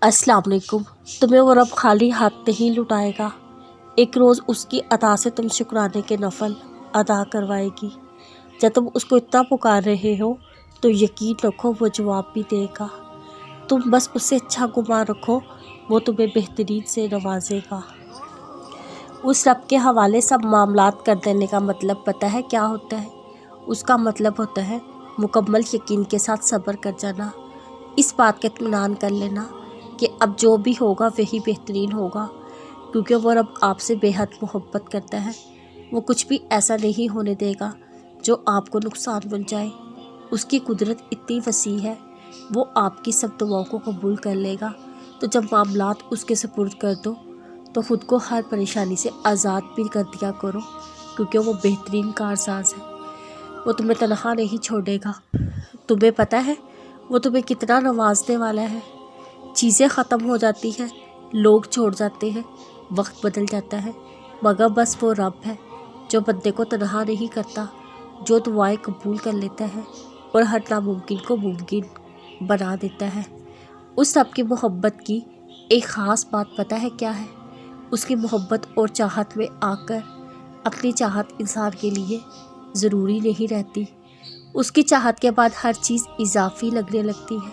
अस्सलाम वालेकुम। तुम्हें वो रब खाली हाथ नहीं लुटाएगा। एक रोज़ उसकी अता से तुम शुक्राने के नफल अदा करवाएगी। जब तुम उसको इतना पुकार रहे हो तो यकीन रखो वो जवाब भी देगा। तुम बस उससे अच्छा गुमान रखो, वो तुम्हें बेहतरीन से नवाजेगा। उस रब के हवाले सब मामलात कर देने का मतलब पता है क्या होता है? उसका मतलब होता है मुकम्मल यकीन के साथ सब्र कर जाना, इस बात का इत्मीनान कर लेना कि अब जो भी होगा वही बेहतरीन होगा, क्योंकि वो रब आपसे बेहद मोहब्बत करता है। वो कुछ भी ऐसा नहीं होने देगा जो आपको नुकसान पहुंचाए। उसकी कुदरत इतनी वसी है, वो आपकी सब दुआओं को कबूल कर लेगा। तो जब मामलात उसके सुपुर्द कर दो तो ख़ुद को हर परेशानी से आज़ाद भी कर दिया करो, क्योंकि वो बेहतरीन कारसाज है। वो तुम्हें तनहा नहीं छोड़ेगा। तुम्हें पता है वो तुम्हें कितना नवाजने वाला है। चीज़ें ख़त्म हो जाती हैं, लोग छोड़ जाते हैं, वक्त बदल जाता है, मगर बस वो रब है जो बंदे को तनहा नहीं करता, जो दुआएं कबूल कर लेता है और हर नामुमकिन को मुमकिन बना देता है। उस रब की मोहब्बत की एक ख़ास बात पता है क्या है? उसकी मोहब्बत और चाहत में आकर अपनी चाहत इंसान के लिए ज़रूरी नहीं रहती। उसकी चाहत के बाद हर चीज़ इजाफी लगने लगती है,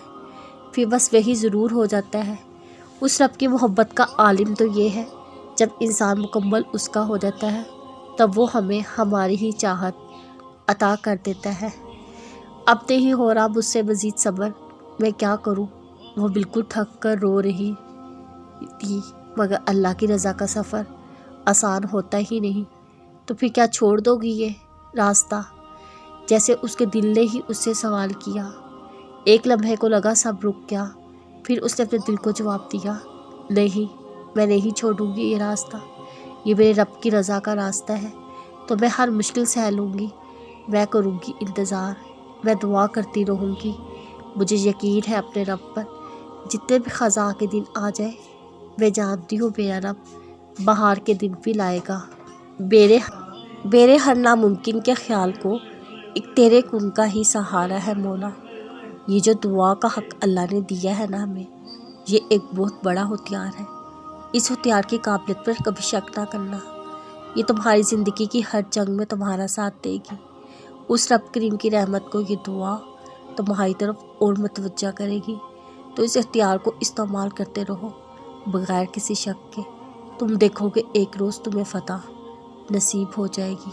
फिर बस वही ज़रूर हो जाता है। उस रब की मोहब्बत का आलिम तो ये है, जब इंसान मुकम्मल उसका हो जाता है तब वो हमें हमारी ही चाहत अता कर देता है। अब नहीं हो रहा मुझसे मज़ीद सब्र, मैं क्या करूं? वो बिल्कुल थक कर रो रही थी, मगर अल्लाह की रज़ा का सफ़र आसान होता ही नहीं। तो फिर क्या छोड़ दोगी ये रास्ता? जैसे उसके दिल ने ही उससे सवाल किया। एक लम्हे को लगा सब रुक गया, फिर उसने अपने दिल को जवाब दिया, नहीं, मैं नहीं छोड़ूंगी ये रास्ता। ये मेरे रब की रज़ा का रास्ता है, तो मैं हर मुश्किल सह लूँगी। मैं करूँगी इंतज़ार, मैं दुआ करती रहूँगी। मुझे यकीन है अपने रब पर, जितने भी ख़ज़ा के दिन आ जाए, मैं जानती हूँ मेरा रब बहार के दिन भी लाएगा। मेरे हर नामुमकिन के ख्याल को एक तेरे कुन का ही सहारा है मौला। ये जो दुआ का हक़ अल्लाह ने दिया है ना हमें, ये एक बहुत बड़ा हथियार है। इस हथियार की काबिलियत पर कभी शक ना करना। ये तुम्हारी ज़िंदगी की हर जंग में तुम्हारा साथ देगी। उस रब करीम की रहमत को ये दुआ तुम्हारी तरफ और मुतवज्जा करेगी। तो इस हथियार को इस्तेमाल करते रहो बगैर किसी शक के। तुम देखोगे एक रोज़ तुम्हें फ़तह नसीब हो जाएगी।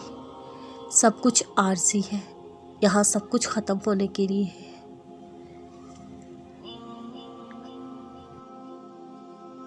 सब कुछ आर्जी है, यहाँ सब कुछ ख़त्म होने के लिए है।